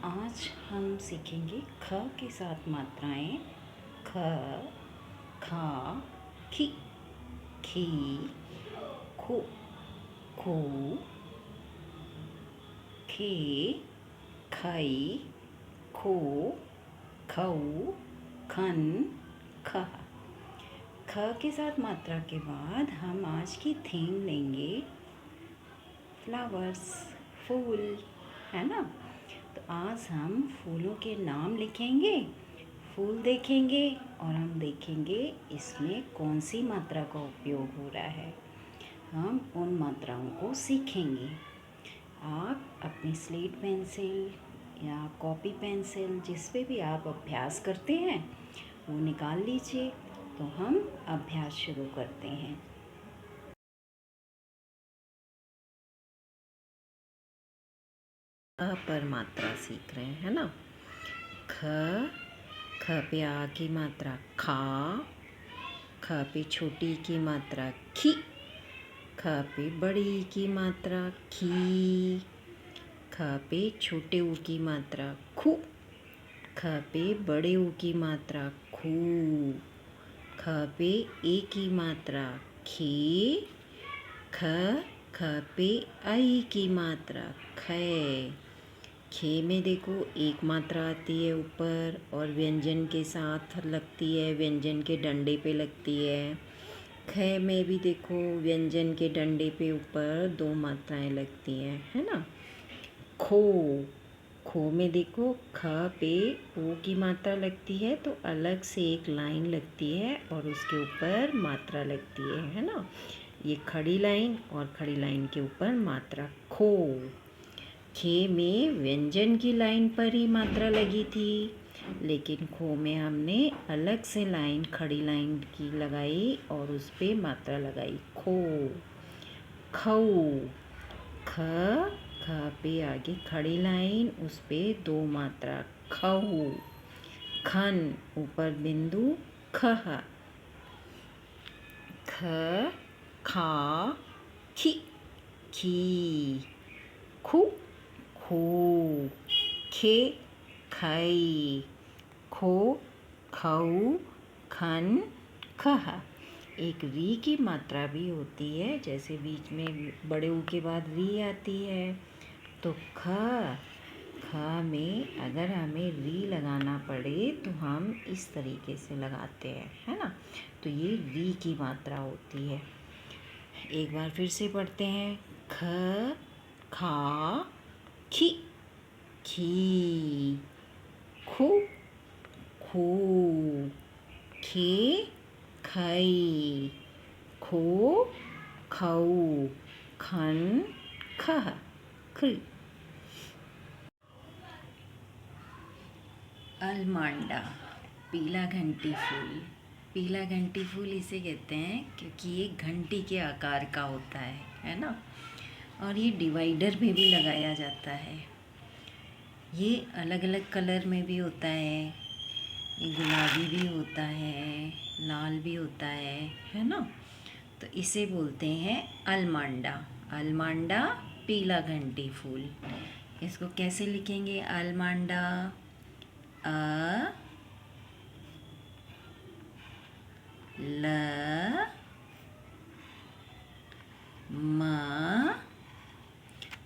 आज हम सीखेंगे ख के साथ मात्राएं ख, खा, खी, खी, खो, खो, खे, खई, खो, खऊ, खन, खह। ख के साथ मात्रा के बाद हम आज की थीम लेंगे फ्लावर्स, फूल, है ना। तो आज हम फूलों के नाम लिखेंगे, फूल देखेंगे और हम देखेंगे इसमें कौन सी मात्रा का उपयोग हो रहा है। हम उन मात्राओं को सीखेंगे। आप अपनी स्लेट पेंसिल या कॉपी पेंसिल जिस पे भी आप अभ्यास करते हैं वो निकाल लीजिए। तो हम अभ्यास शुरू करते हैं। अ पर मात्रा सीख रहे हैं ना। ख पे आ की मात्रा खा, ख पे छोटी की मात्रा खी, ख पे बड़ी की मात्रा खी, ख पे छोटे ऊ की मात्रा खू, ख पे बड़े ऊ की मात्रा खू, ख पे ए की मात्रा खे, ख पे आई की मात्रा खे। खे में देखो एक मात्रा आती है ऊपर और व्यंजन के साथ लगती है, व्यंजन के डंडे पे लगती है। ख में भी देखो व्यंजन के डंडे पे ऊपर दो मात्राएं लगती हैं, है ना। खो, खो में देखो ख पे ओ की मात्रा लगती है तो अलग से एक लाइन लगती है और उसके ऊपर मात्रा लगती है ना। ये खड़ी लाइन और खड़ी लाइन के ऊपर मात्रा खो। खे में व्यंजन की लाइन पर ही मात्रा लगी थी, लेकिन खो में हमने अलग से लाइन खड़ी लाइन की लगाई और उस पे मात्रा लगाई खो। खऊ, ख पे आगे खड़ी लाइन उस पे दो मात्रा खऊ। खन ऊपर बिंदु खह। ख, खा, खी, खी, खू, खू, खे, खई, खो, खऊ, खन, खह। एक री की मात्रा भी होती है, जैसे बीच में बड़े ऊ के बाद री आती है तो ख में अगर हमें री लगाना पड़े तो हम इस तरीके से लगाते हैं, है ना। तो ये री की मात्रा होती है। एक बार फिर से पढ़ते हैं। ख, खा, खी, खी, खू, खू, खे, खई, खो, खऊ, खन, खह। खी। अलमांडा, पीला घंटी फूल। पीला घंटी फूल इसे कहते हैं क्योंकि ये घंटी के आकार का होता है ना। और ये डिवाइडर में भी लगाया जाता है। ये अलग अलग कलर में भी होता है, ये गुलाबी भी होता है, लाल भी होता है ना। तो इसे बोलते हैं अलमांडा। अलमांडा पीला घंटी फूल। इसको कैसे लिखेंगे? अलमांडा अ ल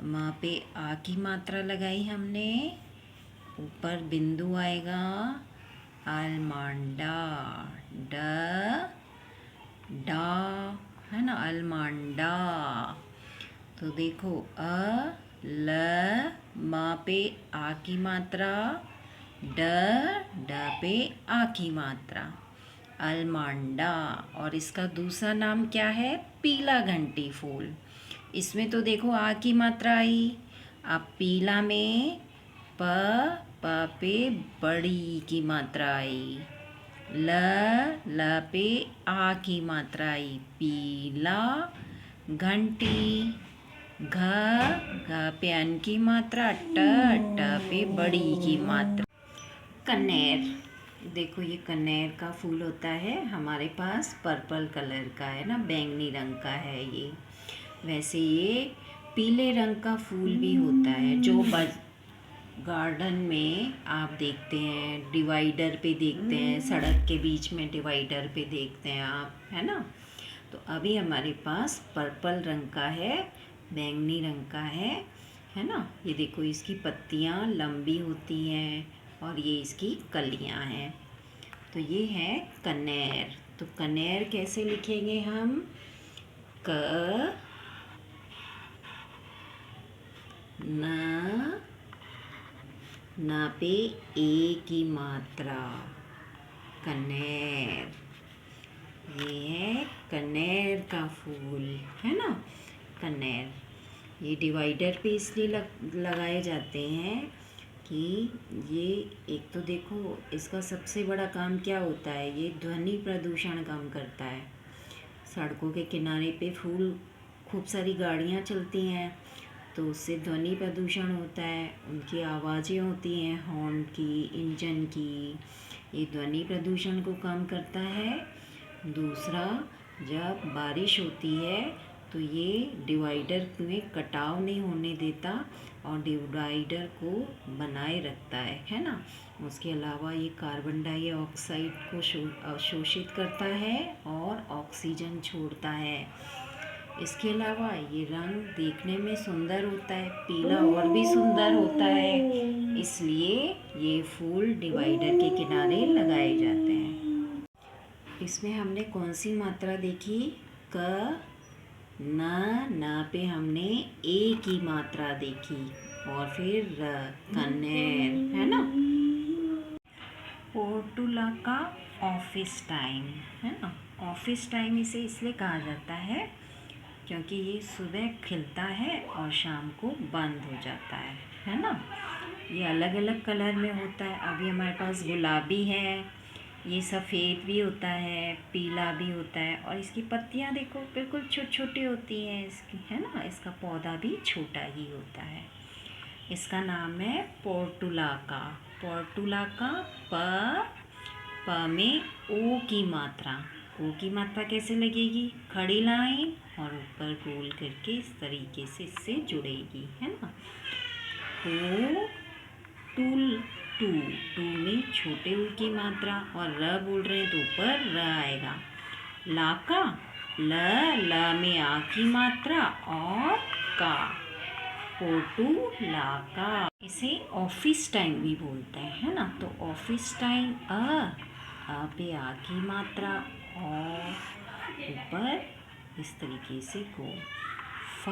म पे आ की मात्रा लगाई हमने, ऊपर बिंदु आएगा अलमांडा। ड डा, है ना, अलमांडा। तो देखो ल म पे आ की मात्रा, ड पे आ की मात्रा, अलमांडा। और इसका दूसरा नाम क्या है? पीला घंटी फूल। इसमें तो देखो आ की मात्रा आई। अब पीला में प पे बड़ी की मात्रा आई, ल पे आ की मात्रा आई, पीला घंटी। घ पे अन की मात्रा, ट पे बड़ी की मात्रा। कनेर, देखो ये कनेर का फूल होता है हमारे पास, पर्पल कलर का है ना, बैंगनी रंग का है ये। वैसे ये पीले रंग का फूल भी होता है जो गार्डन में आप देखते हैं, डिवाइडर पे देखते हैं, सड़क के बीच में डिवाइडर पे देखते हैं आप, है ना। तो अभी हमारे पास पर्पल रंग का है, बैंगनी रंग का है ना। ये देखो, इसकी पत्तियाँ लंबी होती हैं और ये इसकी कलियाँ हैं। तो ये है कनेर। तो कनेर कैसे लिखेंगे हम? क न पे ए की मात्रा, कनेर। ये है कनेर का फूल, है ना, कनेर। ये डिवाइडर पे इसलिए लगाए जाते हैं कि ये, एक तो देखो इसका सबसे बड़ा काम क्या होता है, ये ध्वनि प्रदूषण कम करता है। सड़कों के किनारे पे फूल, खूब सारी गाड़ियाँ चलती हैं तो उससे ध्वनि प्रदूषण होता है, उनकी आवाज़ें होती हैं हॉर्न की, इंजन की। ये ध्वनि प्रदूषण को कम करता है। दूसरा, जब बारिश होती है तो ये डिवाइडर में कटाव नहीं होने देता और डिवाइडर को बनाए रखता है ना। उसके अलावा ये कार्बन डाइऑक्साइड को अवशोषित करता है और ऑक्सीजन छोड़ता है। इसके अलावा ये रंग देखने में सुंदर होता है, पीला और भी सुंदर होता है, इसलिए ये फूल डिवाइडर के किनारे लगाए जाते हैं। इसमें हमने कौन सी मात्रा देखी? क, न पे हमने ए की मात्रा देखी और फिर र, कनेर, है ना। पोर्टुला का ऑफिस टाइम, है ना। ऑफिस टाइम इसे इसलिए कहा जाता है क्योंकि ये सुबह खिलता है और शाम को बंद हो जाता है ना। ये अलग अलग कलर में होता है। अभी हमारे पास गुलाबी है, ये सफ़ेद भी होता है, पीला भी होता है और इसकी पत्तियाँ देखो बिल्कुल छोटी छोटी होती हैं इसकी, है ना। इसका पौधा भी छोटा ही होता है। इसका नाम है पोर्टुला का। पोर्टुला का प में ओ की मात्रा। ओ की मात्रा कैसे लगेगी? खड़ी लाइन और ऊपर गोल करके इस तरीके से इससे जुड़ेगी, है ना। टू में छोटे ऊ की मात्रा और र बोल रहे हैं तो ऊपर र आएगा। ला का ल में आ की मात्रा और का, पोर्टुला का। इसे ऑफिस टाइम भी बोलते हैं, है ना। तो ऑफिस टाइम आ पे आ की मात्रा और ऊपर इस तरीके से गो। फ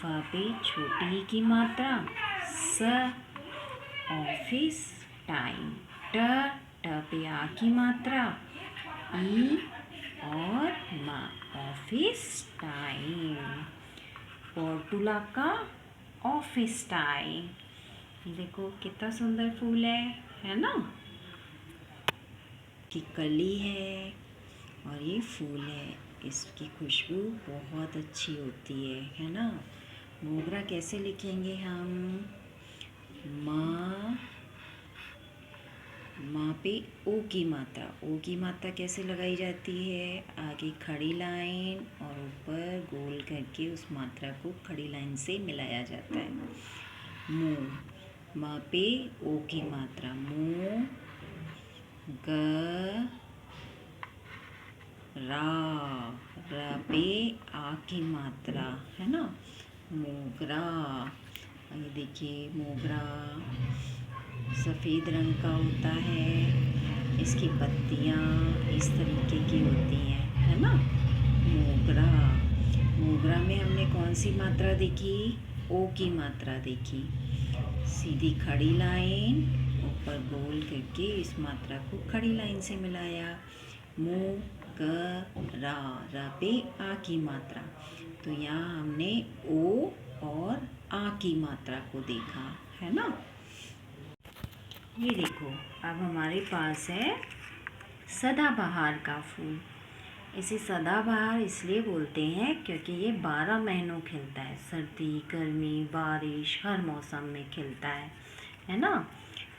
पे छोटी की मात्रा, स ऑफिस टाइम। ट पे आ की मात्रा, ई और मा, ऑफिस टाइम। पोर्टुला का ऑफिस टाइम। देखो कितना सुंदर फूल है ना। की कली है और ये फूल है, इसकी खुशबू बहुत अच्छी होती है ना। मोगरा कैसे लिखेंगे हम? माँ पे ओ की मात्रा। ओ की मात्रा कैसे लगाई जाती है? आगे खड़ी लाइन और ऊपर गोल करके उस मात्रा को खड़ी लाइन से मिलाया जाता है। माँ पे ओ की मात्रा, मो, ग, रा पे आ की मात्रा, है ना, मोगरा। ये देखिए मोगरा सफ़ेद रंग का होता है, इसकी पत्तियाँ इस तरीके की होती हैं, है ना। मोगरा में हमने कौन सी मात्रा देखी? ओ की मात्रा देखी। सीधी खड़ी लाइन, ऊपर गोल करके इस मात्रा को खड़ी लाइन से मिलाया। रा पे आ की मात्रा। तो यहाँ हमने ओ और आ की मात्रा को देखा, है ना। ये देखो, अब हमारे पास है सदाबहार का फूल। इसे सदाबहार इसलिए बोलते हैं क्योंकि ये 12 महीनों खिलता है। सर्दी, गर्मी, बारिश, हर मौसम में खिलता है ना।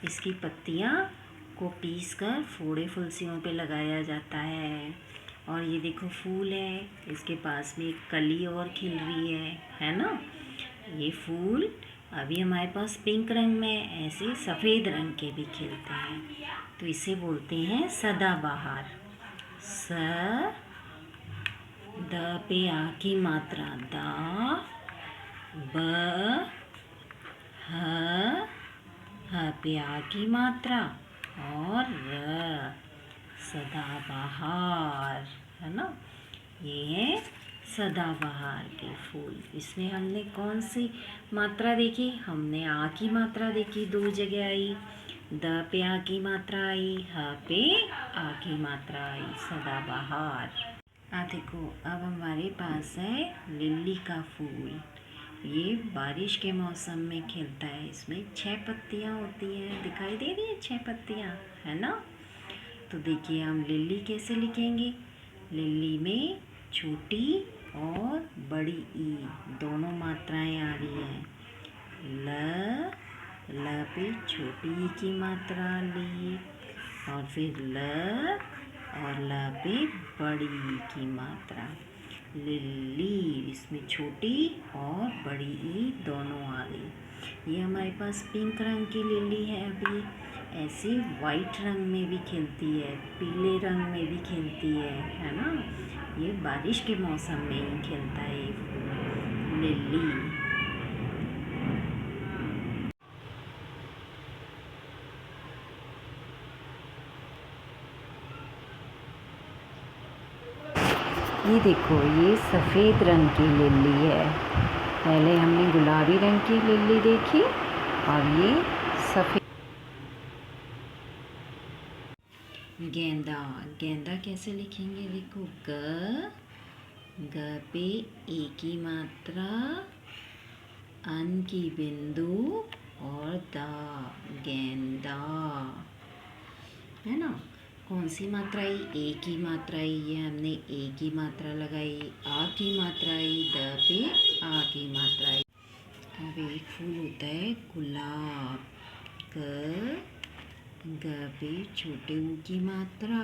इसकी पत्तियाँ को पीसकर फोड़े फुलसियों पे लगाया जाता है। और ये देखो फूल है, इसके पास में एक कली और खिल रही है ना। ये फूल अभी हमारे पास पिंक रंग में ऐसे सफ़ेद रंग के भी खिलते हैं, तो इसे बोलते हैं सदाबहार। स द पे आ की मात्रा दा, ब ह पे आ की मात्रा और र, सदाबहार, है ना। ये है सदाबहार के फूल। इसमें हमने कौन सी मात्रा देखी? हमने आ की मात्रा देखी, 2 जगह आई। द पे आ की मात्रा आई, ह पे आ की मात्रा आई, सदाबहार। देखो, अब हमारे पास है लिली का फूल। ये बारिश के मौसम में खिलता है। इसमें 6 पत्तियाँ होती हैं, दिखाई दे रही है 6 पत्तियाँ, है ना। तो देखिए हम लिली कैसे लिखेंगे। लिली में छोटी और बड़ी ई दोनों मात्राएं आ रही हैं। ल पे छोटी ई की मात्रा ली, और फिर ल और ल पे बड़ी ई की मात्रा। लिली, इसमें छोटी और बड़ी ई दोनों आ गई। ये हमारे पास पिंक रंग की लिली है। अभी ऐसे वाइट रंग में भी खिलती है, पीले रंग में भी खिलती है ना। ये बारिश के मौसम में ही खिलता है ये फूल, लिली। ये देखो, ये सफ़ेद रंग की लिली है। पहले हमने गुलाबी रंग की लिली देखी और ये सफ़ेद। गेंदा, गेंदा कैसे लिखेंगे? देखो, ग पे ए की मात्रा, अन की बिंदु और दा, गेंदा, है ना। कौन सी मात्रा आई? ए की मात्रा आई। ये हमने ए की मात्रा लगाई। आ की मात्रा आई, द पे आ की मात्रा आई। अब एक फूल होता है गुलाब। ग पे छोटे ऊ की मात्रा,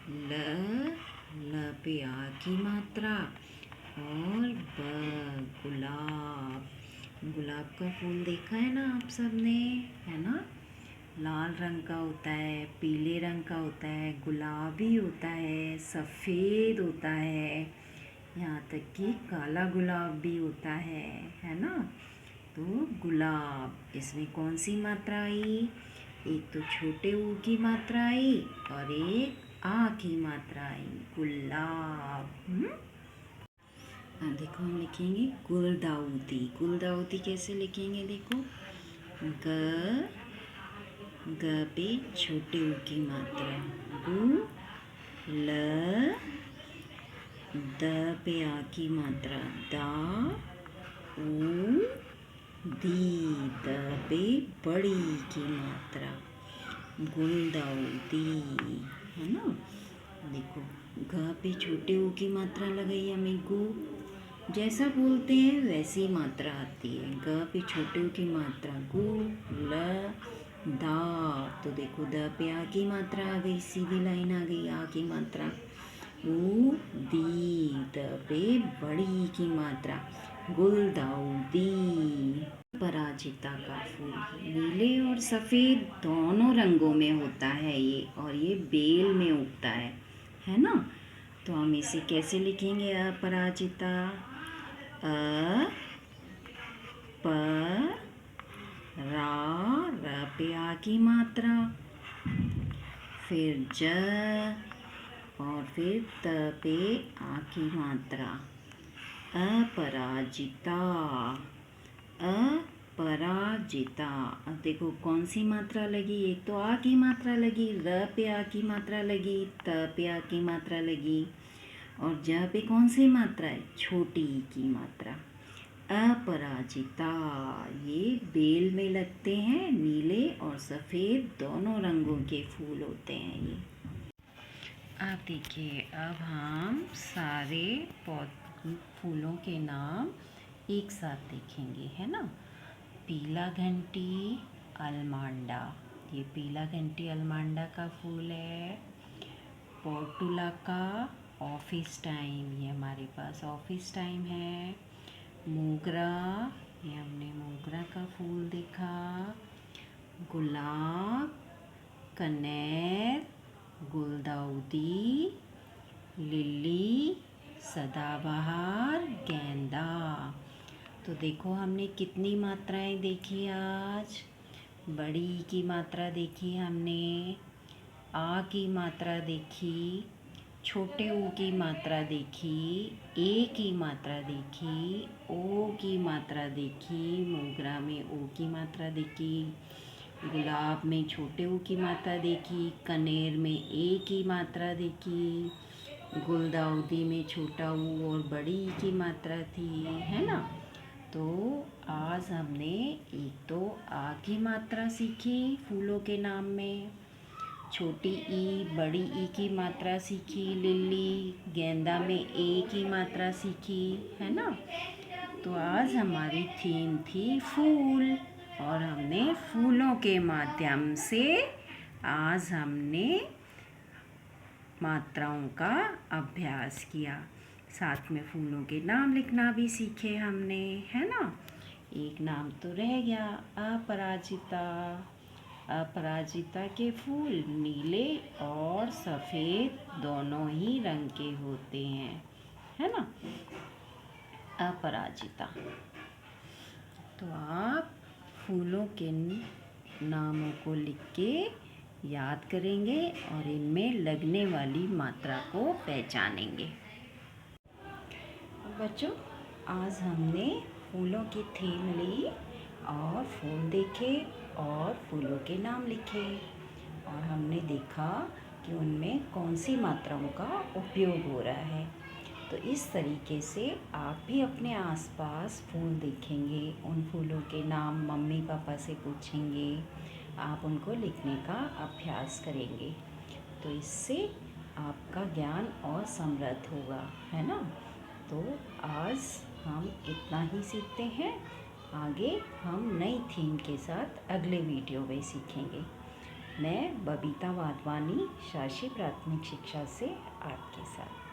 ल पे आ की मात्रा और ब, गुलाब। गुलाब का फूल देखा है ना आप सबने, है ना। लाल रंग का होता है, पीले रंग का होता है, गुलाबी होता है, सफ़ेद होता है, यहाँ तक कि काला गुलाब भी होता है ना। तो गुलाब, इसमें कौन सी मात्रा आई? एक तो छोटे ऊ की मात्रा आई और एक आ की मात्रा आई, गुलाब। देखो हम लिखेंगे गुलदाउदी। गुलदाउदी कैसे लिखेंगे? देखो, ग पे छोटे ऊ की मात्रा, गु, ल, द पे आ की मात्रा, दा, ऊ, दी, द पे बड़ी की मात्रा, गुलदाउदी, है ना। देखो, घ पे छोटे ऊ की मात्रा लगाई हमें, गु। जैसा बोलते हैं वैसी मात्रा आती है। ग पे छोटे ऊ की मात्रा, गु, ल, दा। तो देखो, द पे आ की मात्रा आ गई, सीधी लाइन आ गई, आ की मात्रा। ऊ, दी, द पे बड़ी की मात्रा, गुलदाउदी। पराजिता का फूल नीले और सफ़ेद दोनों रंगों में होता है ये, और ये बेल में उगता है ना। तो हम इसे कैसे लिखेंगे? अपराजिता, अ, प, रा, र पे आ की मात्रा, फिर ज, और फिर त पे आ की मात्रा, अपराजिता, अपराजिता। अब देखो कौन सी मात्रा लगी? एक तो आ की मात्रा लगी, र पे आ की मात्रा लगी, त पे आ की मात्रा लगी, और ज पे कौन सी मात्रा है? छोटी ई की मात्रा, अपराजिता। ये बेल में लगते हैं, नीले और सफ़ेद दोनों रंगों के फूल होते हैं ये। आप देखिए, अब हम सारे फूलों के नाम एक साथ देखेंगे, है ना। पीला घंटी अलमांडा, ये पीला घंटी अलमांडा का फूल है। पोर्टुला का ऑफिस टाइम, ये हमारे पास ऑफिस टाइम है। मोगरा ये हमने मोगरा का फूल देखा, गुलाब, कनेर, गुलदाउदी, लिली, सदाबहार, गेंदा। तो देखो हमने कितनी मात्राएं देखी आज। बड़ी ई की मात्रा देखी हमने, आ की मात्रा देखी, छोटे ऊ की मात्रा देखी, ए की मात्रा देखी, ओ की मात्रा देखी, मोगरा में ओ की मात्रा देखी, गुलाब में छोटे ऊ की मात्रा देखी, कनेर में ए की मात्रा देखी, गुलदाउदी में छोटा ऊ और बड़ी ई की मात्रा थी, है ना। तो आज हमने एक तो आ की मात्रा सीखी फूलों के नाम में, छोटी ई बड़ी ई की मात्रा सीखी लिली, गेंदा में ए की मात्रा सीखी, है ना। तो आज हमारी थीम थी फूल और हमने फूलों के माध्यम से आज हमने मात्राओं का अभ्यास किया। साथ में फूलों के नाम लिखना भी सीखे हमने, है ना। एक नाम तो रह गया, अपराजिता। अपराजिता के फूल नीले और सफ़ेद दोनों ही रंग के होते हैं, है ना। अपराजिता। तो आप फूलों के नामों को लिख के याद करेंगे और इनमें लगने वाली मात्रा को पहचानेंगे। बच्चों, आज हमने फूलों की थीम ली और फूल देखे और फूलों के नाम लिखे और हमने देखा कि उनमें कौन सी मात्राओं का उपयोग हो रहा है। तो इस तरीके से आप भी अपने आसपास फूल देखेंगे, उन फूलों के नाम मम्मी पापा से पूछेंगे, आप उनको लिखने का अभ्यास करेंगे। तो इससे आपका ज्ञान और समृद्ध होगा, है ना। तो आज हम इतना ही सीखते हैं, आगे हम नई थीम के साथ अगले वीडियो में सीखेंगे। मैं बबीता वाधवानी शासी प्राथमिक शिक्षा से आपके साथ।